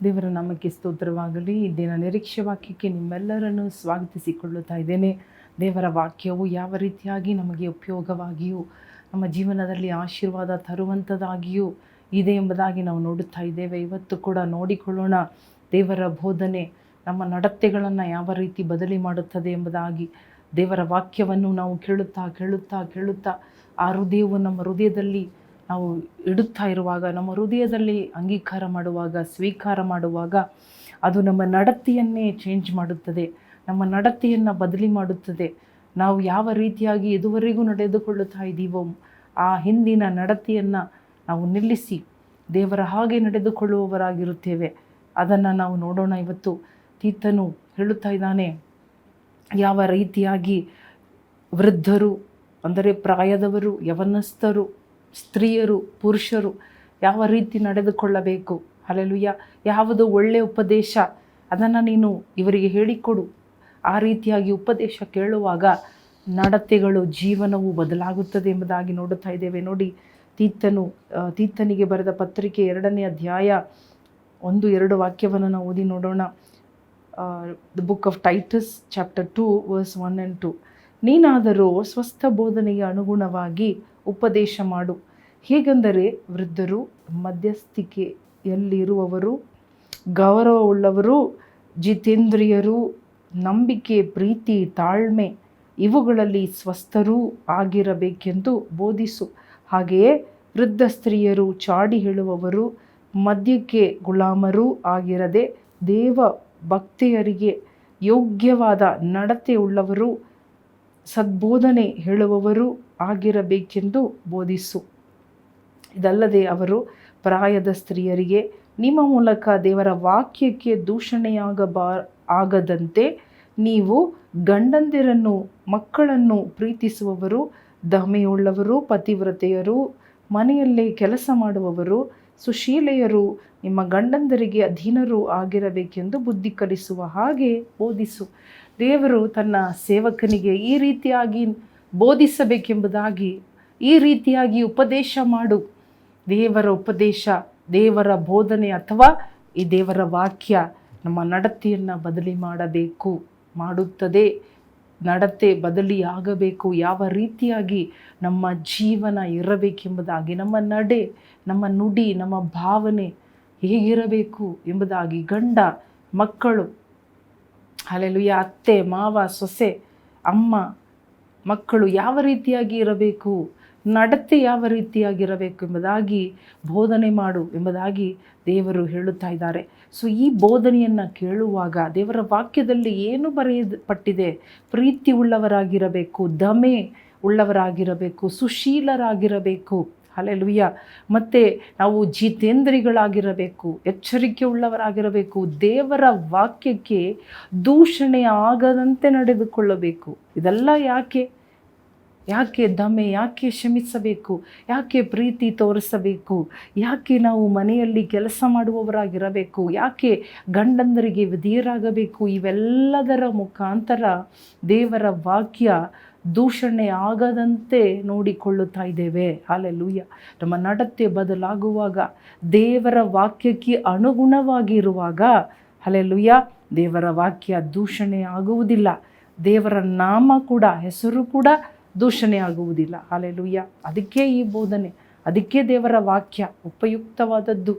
ದೇವರ ನಾಮಕ್ಕೆ ಸ್ತೋತ್ರವಾಗಲಿ. ಈ ದಿನ ನಿರೀಕ್ಷೆ ವಾಕ್ಯಕ್ಕೆ ನಿಮ್ಮೆಲ್ಲರನ್ನು ಸ್ವಾಗತಿಸಿಕೊಳ್ಳುತ್ತಾ ಇದ್ದೇನೆ. ದೇವರ ವಾಕ್ಯವು ಯಾವ ರೀತಿಯಾಗಿ ನಮಗೆ ಉಪಯೋಗವಾಗಿಯೂ ನಮ್ಮ ಜೀವನದಲ್ಲಿ ಆಶೀರ್ವಾದ ತರುವಂಥದ್ದಾಗಿಯೂ ಇದೆ ಎಂಬುದಾಗಿ ನಾವು ನೋಡುತ್ತಾ ಇದ್ದೇವೆ. ಇವತ್ತು ಕೂಡ ನೋಡಿಕೊಳ್ಳೋಣ ದೇವರ ಬೋಧನೆ ನಮ್ಮ ನಡತೆಗಳನ್ನು ಯಾವ ರೀತಿ ಬದಲಿ ಮಾಡುತ್ತದೆ ಎಂಬುದಾಗಿ. ದೇವರ ವಾಕ್ಯವನ್ನು ನಾವು ಕೇಳುತ್ತಾ ಕೇಳುತ್ತಾ ಕೇಳುತ್ತಾ ಆ ಹೃದಯವು ನಮ್ಮ ಹೃದಯದಲ್ಲಿ ನಾವು ಇಡುತ್ತಾ ಇರುವಾಗ, ನಮ್ಮ ಹೃದಯದಲ್ಲಿ ಅಂಗೀಕಾರ ಮಾಡುವಾಗ, ಸ್ವೀಕಾರ ಮಾಡುವಾಗ ಅದು ನಮ್ಮ ನಡತೆಯನ್ನೇ ಚೇಂಜ್ ಮಾಡುತ್ತದೆ, ನಮ್ಮ ನಡತೆಯನ್ನು ಬದಲಿ ಮಾಡುತ್ತದೆ. ನಾವು ಯಾವ ರೀತಿಯಾಗಿ ಇದುವರೆಗೂ ನಡೆದುಕೊಳ್ಳುತ್ತಾ ಇದ್ದೀವೋ ಆ ಹಿಂದಿನ ನಡತೆಯನ್ನು ನಾವು ನಿಲ್ಲಿಸಿ ದೇವರ ಹಾಗೆ ನಡೆದುಕೊಳ್ಳುವವರಾಗಿರುತ್ತೇವೆ. ಅದನ್ನು ನಾವು ನೋಡೋಣ. ಇವತ್ತು ತೀತನು ಹೇಳುತ್ತಾ ಇದ್ದಾನೆ, ಯಾವ ರೀತಿಯಾಗಿ ವೃದ್ಧರು ಅಂದರೆ ಪ್ರಾಯದವರು, ಯವನಸ್ಥರು, ಸ್ತ್ರೀಯರು, ಪುರುಷರು ಯಾವ ರೀತಿ ನಡೆದುಕೊಳ್ಳಬೇಕು. ಹಲ್ಲೆಲೂಯಾ. ಯಾವುದು ಒಳ್ಳೆಯ ಉಪದೇಶ ಅದನ್ನು ನೀನು ಇವರಿಗೆ ಹೇಳಿಕೊಡು. ಆ ರೀತಿಯಾಗಿ ಉಪದೇಶ ಕೇಳುವಾಗ ನಡತೆಗಳು, ಜೀವನವು ಬದಲಾಗುತ್ತದೆ ಎಂಬುದಾಗಿ ನೋಡುತ್ತಾ ಇದ್ದೇವೆ. ನೋಡಿ, ತೀತನಿಗೆ ಬರೆದ ಪತ್ರಿಕೆ 2ನೇ ಅಧ್ಯಾಯ 1-2 ವಾಕ್ಯವನ್ನು ನಾವು ಓದಿ ನೋಡೋಣ. The book of Titus chapter 2 verse 1 and 2. ನೀನಾದರೂ ಸ್ವಸ್ಥ ಬೋಧನೆಗೆ ಅನುಗುಣವಾಗಿ ಉಪದೇಶ ಮಾಡು. ಹೇಗೆಂದರೆ ವೃದ್ಧರು, ಮಧ್ಯಸ್ಥಿಕೆಯಲ್ಲಿರುವವರು, ಗೌರವವುಳ್ಳವರು, ಜಿತೇಂದ್ರಿಯರು, ನಂಬಿಕೆ, ಪ್ರೀತಿ, ತಾಳ್ಮೆ ಇವುಗಳಲ್ಲಿ ಸ್ವಸ್ಥರೂ ಆಗಿರಬೇಕೆಂದು ಬೋಧಿಸು. ಹಾಗೆಯೇ ವೃದ್ಧ ಸ್ತ್ರೀಯರು ಚಾಡಿ ಹೇಳುವವರು, ಮದ್ಯಕ್ಕೆ ಗುಲಾಮರೂ ಆಗಿರದೆ ದೇವ ಭಕ್ತೆಯರಿಗೆ ಯೋಗ್ಯವಾದ ನಡತೆಯುಳ್ಳವರು, ಸದ್ಬೋಧನೆ ಹೇಳುವವರು ಆಗಿರಬೇಕೆಂದು ಬೋಧಿಸು. ಇದಲ್ಲದೆ ಅವರು ಪ್ರಾಯದ ಸ್ತ್ರೀಯರಿಗೆ ನಿಮ್ಮ ಮೂಲಕ ದೇವರ ವಾಕ್ಯಕ್ಕೆ ಆಗದಂತೆ ನೀವು ಗಂಡಂದಿರನ್ನು, ಮಕ್ಕಳನ್ನು ಪ್ರೀತಿಸುವವರು, ದಮೆಯುಳ್ಳವರು, ಪತಿವ್ರತೆಯರು, ಮನೆಯಲ್ಲೇ ಕೆಲಸ ಮಾಡುವವರು, ಸುಶೀಲೆಯರು, ನಿಮ್ಮ ಗಂಡಂದರಿಗೆ ಅಧೀನರು ಆಗಿರಬೇಕೆಂದು ಬುದ್ಧಿ ಕಲಿಸುವ ಹಾಗೆ ಬೋಧಿಸು. ದೇವರು ತನ್ನ ಸೇವಕನಿಗೆ ಈ ರೀತಿಯಾಗಿ ಬೋಧಿಸಬೇಕೆಂಬುದಾಗಿ, ಈ ರೀತಿಯಾಗಿ ಉಪದೇಶ ಮಾಡು. ದೇವರ ಉಪದೇಶ, ದೇವರ ಬೋಧನೆ ಅಥವಾ ಈ ದೇವರ ವಾಕ್ಯ ನಮ್ಮ ನಡತೆಯನ್ನು ಬದಲಿ ಮಾಡುತ್ತದೆ. ನಡತೆ ಬದಲಿಯಾಗಬೇಕು. ಯಾವ ರೀತಿಯಾಗಿ ನಮ್ಮ ಜೀವನ ಇರಬೇಕೆಂಬುದಾಗಿ, ನಮ್ಮ ನಡೆ, ನಮ್ಮ ನುಡಿ, ನಮ್ಮ ಭಾವನೆ ಹೇಗಿರಬೇಕು ಎಂಬುದಾಗಿ, ಗಂಡ ಮಕ್ಕಳು, ಹಲ್ಲೆಲೂಯಾ, ಅತ್ತೆ ಮಾವ, ಸೊಸೆ, ಅಮ್ಮ ಮಕ್ಕಳು ಯಾವ ರೀತಿಯಾಗಿ ಇರಬೇಕು, ನಡತೆ ಯಾವ ರೀತಿಯಾಗಿರಬೇಕು ಎಂಬುದಾಗಿ ಬೋಧನೆ ಮಾಡು ಎಂಬುದಾಗಿ ದೇವರು ಹೇಳುತ್ತಾ ಇದ್ದಾರೆ. ಸೊ ಈ ಬೋಧನೆಯನ್ನು ಕೇಳುವಾಗ ದೇವರ ವಾಕ್ಯದಲ್ಲಿ ಏನು ಬರೆಯಲ್ಪಟ್ಟಿದೆ? ಪ್ರೀತಿ ಉಳ್ಳವರಾಗಿರಬೇಕು, ದಮೆ ಉಳ್ಳವರಾಗಿರಬೇಕು, ಸುಶೀಲರಾಗಿರಬೇಕು. ಹಲ್ಲೆಲೂಯಾ. ಮತ್ತು ನಾವು ಜಿತೇಂದ್ರಿಗಳಾಗಿರಬೇಕು, ಎಚ್ಚರಿಕೆ ಉಳ್ಳವರಾಗಿರಬೇಕು, ದೇವರ ವಾಕ್ಯಕ್ಕೆ ದೂಷಣೆ ಆಗದಂತೆ ನಡೆದುಕೊಳ್ಳಬೇಕು. ಇದೆಲ್ಲ ಯಾಕೆ ದಮೆ, ಯಾಕೆ ಕ್ಷಮಿಸಬೇಕು, ಯಾಕೆ ಪ್ರೀತಿ ತೋರಿಸಬೇಕು, ಯಾಕೆ ನಾವು ಮನೆಯಲ್ಲಿ ಕೆಲಸ ಮಾಡುವವರಾಗಿರಬೇಕು, ಯಾಕೆ ಗಂಡಂದರಿಗೆ ವಿಧೇಯರಾಗಬೇಕು? ಇವೆಲ್ಲದರ ಮುಖಾಂತರ ದೇವರ ವಾಕ್ಯ ದೂಷಣೆ ಆಗದಂತೆ ನೋಡಿಕೊಳ್ಳುತ್ತಾ ಇದ್ದೇವೆ. ಹಲ್ಲೆಲೂಯಾ. ನಮ್ಮ ನಡತೆ ಬದಲಾಗುವಾಗ, ದೇವರ ವಾಕ್ಯಕ್ಕೆ ಅನುಗುಣವಾಗಿರುವಾಗ, ಹಲ್ಲೆಲೂಯಾ, ದೇವರ ವಾಕ್ಯ ದೂಷಣೆ ಆಗುವುದಿಲ್ಲ. ದೇವರ ನಾಮ ಕೂಡ, ಹೆಸರು ಕೂಡ ದೂಷಣೆ ಆಗುವುದಿಲ್ಲ. ಹಲ್ಲೆಲೂಯಾ. ಅದಕ್ಕೆ ಈ ಬೋಧನೆ, ಅದಕ್ಕೆ ದೇವರ ವಾಕ್ಯ ಉಪಯುಕ್ತವಾದದ್ದು.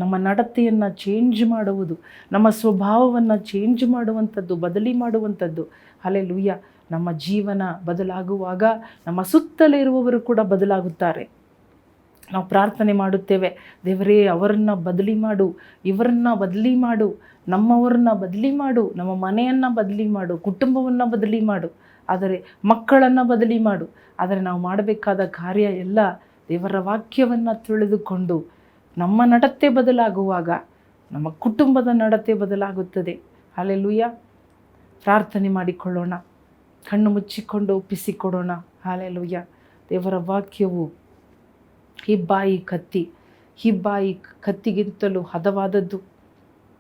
ನಮ್ಮ ನಡತೆಯನ್ನು ಚೇಂಜ್ ಮಾಡುವುದು, ನಮ್ಮ ಸ್ವಭಾವವನ್ನು ಚೇಂಜ್ ಮಾಡುವಂಥದ್ದು, ಬದಲಿ ಮಾಡುವಂಥದ್ದು. ಹಲ್ಲೆಲೂಯಾ. ನಮ್ಮ ಜೀವನ ಬದಲಾಗುವಾಗ ನಮ್ಮ ಸುತ್ತಲಿರುವವರು ಕೂಡ ಬದಲಾಗುತ್ತಾರೆ. ನಾವು ಪ್ರಾರ್ಥನೆ ಮಾಡುತ್ತೇವೆ, ದೇವರೇ ಅವರನ್ನು ಬದಲಿ ಮಾಡು, ಇವರನ್ನು ಬದಲಿ ಮಾಡು, ನಮ್ಮವರನ್ನ ಬದಲಿ ಮಾಡು, ನಮ್ಮ ಮನೆಯನ್ನು ಬದಲಿ ಮಾಡು, ಕುಟುಂಬವನ್ನು ಬದಲಿ ಮಾಡು, ಆದರೆ ಮಕ್ಕಳನ್ನು ಬದಲಿ ಮಾಡು. ಆದರೆ ನಾವು ಮಾಡಬೇಕಾದ ಕಾರ್ಯ ಎಲ್ಲ ದೇವರ ವಾಕ್ಯವನ್ನು ತಿಳಿದುಕೊಂಡು ನಮ್ಮ ನಡತೆ ಬದಲಾಗುವಾಗ ನಮ್ಮ ಕುಟುಂಬದ ನಡತೆ ಬದಲಾಗುತ್ತದೆ. ಹಲ್ಲೆಲೂಯಾ. ಪ್ರಾರ್ಥನೆ ಮಾಡಿಕೊಳ್ಳೋಣ, ಕಣ್ಣು ಮುಚ್ಚಿಕೊಂಡು ಒಪ್ಪಿಸಿಕೊಡೋಣ. ಹಲ್ಲೆಲೂಯಾ. ದೇವರ ವಾಕ್ಯವು ಹಿಬ್ಬಾಯಿ ಕತ್ತಿಗಿಂತಲೂ ಹದವಾದದ್ದು.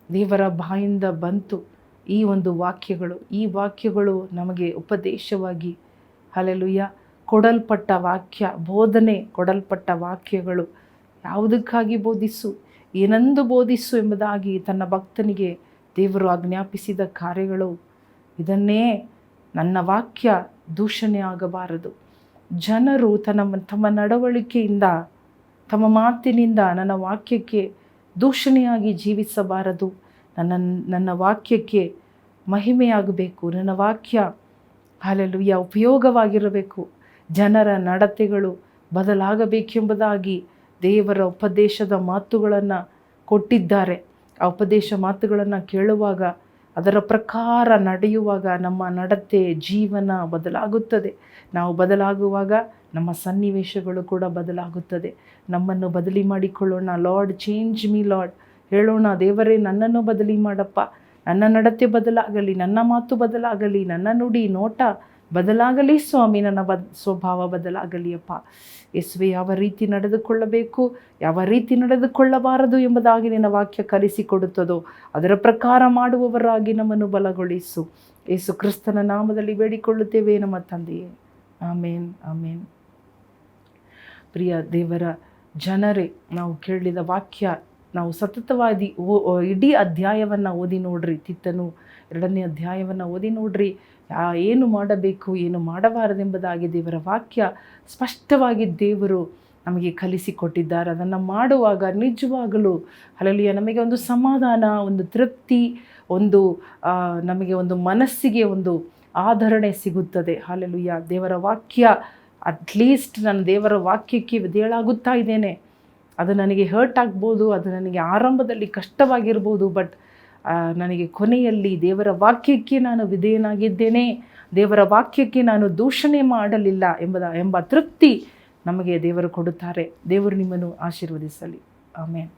ದೇವರ ಬಾಯಿಂದ ಬಂತು ಈ ಒಂದು ವಾಕ್ಯಗಳು. ಈ ವಾಕ್ಯಗಳು ನಮಗೆ ಉಪದೇಶವಾಗಿ, ಹಲ್ಲೆಲೂಯಾ, ಕೊಡಲ್ಪಟ್ಟ ವಾಕ್ಯ, ಬೋಧನೆ ಕೊಡಲ್ಪಟ್ಟ ವಾಕ್ಯಗಳು. ಯಾವುದಕ್ಕಾಗಿ ಬೋಧಿಸು? ಏನೆಂದು ಬೋಧಿಸು ಎಂಬುದಾಗಿ ತನ್ನ ಭಕ್ತನಿಗೆ ದೇವರು ಆಜ್ಞಾಪಿಸಿದ ಕಾರ್ಯಗಳು ಇದನ್ನೇ. ನನ್ನ ವಾಕ್ಯ ದೂಷಣೆ ಆಗಬಾರದು. ಜನರು ತಮ್ಮ ನಡವಳಿಕೆಯಿಂದ, ತಮ್ಮ ಮಾತಿನಿಂದ ನನ್ನ ವಾಕ್ಯಕ್ಕೆ ದೂಷಣೆಯಾಗಿ ಜೀವಿಸಬಾರದು. ನನ್ನ ವಾಕ್ಯಕ್ಕೆ ಮಹಿಮೆಯಾಗಬೇಕು. ನನ್ನ ವಾಕ್ಯ ಹಲ್ಲೆಲೂಯಾ ಉಪಯೋಗವಾಗಿರಬೇಕು. ಜನರ ನಡತೆಗಳು ಬದಲಾಗಬೇಕೆಂಬುದಾಗಿ ದೇವರ ಉಪದೇಶದ ಮಾತುಗಳನ್ನು ಕೊಟ್ಟಿದ್ದಾರೆ. ಆ ಉಪದೇಶ ಮಾತುಗಳನ್ನು ಕೇಳುವಾಗ, ಅದರ ಪ್ರಕಾರ ನಡೆಯುವಾಗ ನಮ್ಮ ನಡತೆ, ಜೀವನ ಬದಲಾಗುತ್ತದೆ. ನಾವು ಬದಲಾಗುವಾಗ ನಮ್ಮ ಸನ್ನಿವೇಶಗಳು ಕೂಡ ಬದಲಾಗುತ್ತದೆ. ನಮ್ಮನ್ನು ಬದಲಿ ಮಾಡಿಕೊಳ್ಳೋಣ. Lord change me lord. ಹೇಳೋಣ, ದೇವರೇ ನನ್ನನ್ನು ಬದಲಿ ಮಾಡಪ್ಪ. ನನ್ನ ನಡತೆ ಬದಲಾಗಲಿ, ನನ್ನ ಮಾತು ಬದಲಾಗಲಿ, ನನ್ನ ನುಡಿ ನೋಟ ಬದಲಾಗಲಿ ಸ್ವಾಮಿ. ನನ್ನ ಸ್ವಭಾವ ಬದಲಾಗಲಿ ಅಪ್ಪ. ಯೇಸುವೆ, ಯಾವ ರೀತಿ ನಡೆದುಕೊಳ್ಳಬೇಕು, ಯಾವ ರೀತಿ ನಡೆದುಕೊಳ್ಳಬಾರದು ಎಂಬುದಾಗಿ ನಿನ್ನ ವಾಕ್ಯ ಕಲಿಸಿಕೊಡುತ್ತದೋ ಅದರ ಪ್ರಕಾರ ಮಾಡುವವರಾಗಿ ನಮ್ಮನ್ನು ಬಲಗೊಳಿಸು. ಯೇಸು ಕ್ರಿಸ್ತನ ನಾಮದಲ್ಲಿ ಬೇಡಿಕೊಳ್ಳುತ್ತೇವೆ ನಮ್ಮ ತಂದೆಯೇ, ಆಮೇನ್, ಆಮೇನ್. ಪ್ರಿಯ ದೇವರ ಜನರೇ, ನಾವು ಕೇಳಿದ ವಾಕ್ಯ ನಾವು ಸತತವಾಗಿ ಇಡೀ ಅಧ್ಯಾಯವನ್ನು ಓದಿ ನೋಡ್ರಿ. ತಿತ್ತನು 2ನೇ ಅಧ್ಯಾಯವನ್ನು ಓದಿ ನೋಡ್ರಿ. ಏನು ಮಾಡಬೇಕು, ಏನು ಮಾಡಬಾರದೆಂಬುದಾಗಿ ದೇವರ ವಾಕ್ಯ ಸ್ಪಷ್ಟವಾಗಿ ದೇವರು ನಮಗೆ ಕಲಿಸಿಕೊಟ್ಟಿದ್ದಾರೆ. ಅದನ್ನು ಮಾಡುವಾಗ ನಿಜವಾಗಲೂ ಹಲ್ಲೆಲೂಯಾ ನಮಗೆ ಒಂದು ಸಮಾಧಾನ, ಒಂದು ತೃಪ್ತಿ, ನಮಗೆ ಒಂದು ಮನಸ್ಸಿಗೆ ಒಂದು ಆಧರಣೆ ಸಿಗುತ್ತದೆ. ಹಲ್ಲೆಲೂಯಾ. ದೇವರ ವಾಕ್ಯ, ಅಟ್ಲೀಸ್ಟ್ ನಾನು ದೇವರ ವಾಕ್ಯಕ್ಕೆ ವಿಧೇಯಳಾಗುತ್ತಾ ಇದ್ದೇನೆ. ಅದು ನನಗೆ ಹರ್ಟ್ ಆಗ್ಬೋದು, ಅದು ನನಗೆ ಆರಂಭದಲ್ಲಿ ಕಷ್ಟವಾಗಿರ್ಬೋದು, ಬಟ್ ನನಗೆ ಕೊನೆಯಲ್ಲಿ ದೇವರ ವಾಕ್ಯಕ್ಕೆ ನಾನು ವಿಧೇಯನಾಗಿದ್ದೇನೆ, ದೇವರ ವಾಕ್ಯಕ್ಕೆ ನಾನು ದೂಷಣೆ ಮಾಡಲಿಲ್ಲ ಎಂಬ ತೃಪ್ತಿ ನಮಗೆ ದೇವರು ಕೊಡುತ್ತಾರೆ. ದೇವರು ನಿಮ್ಮನ್ನು ಆಶೀರ್ವದಿಸಲಿ. ಆಮೇನ್.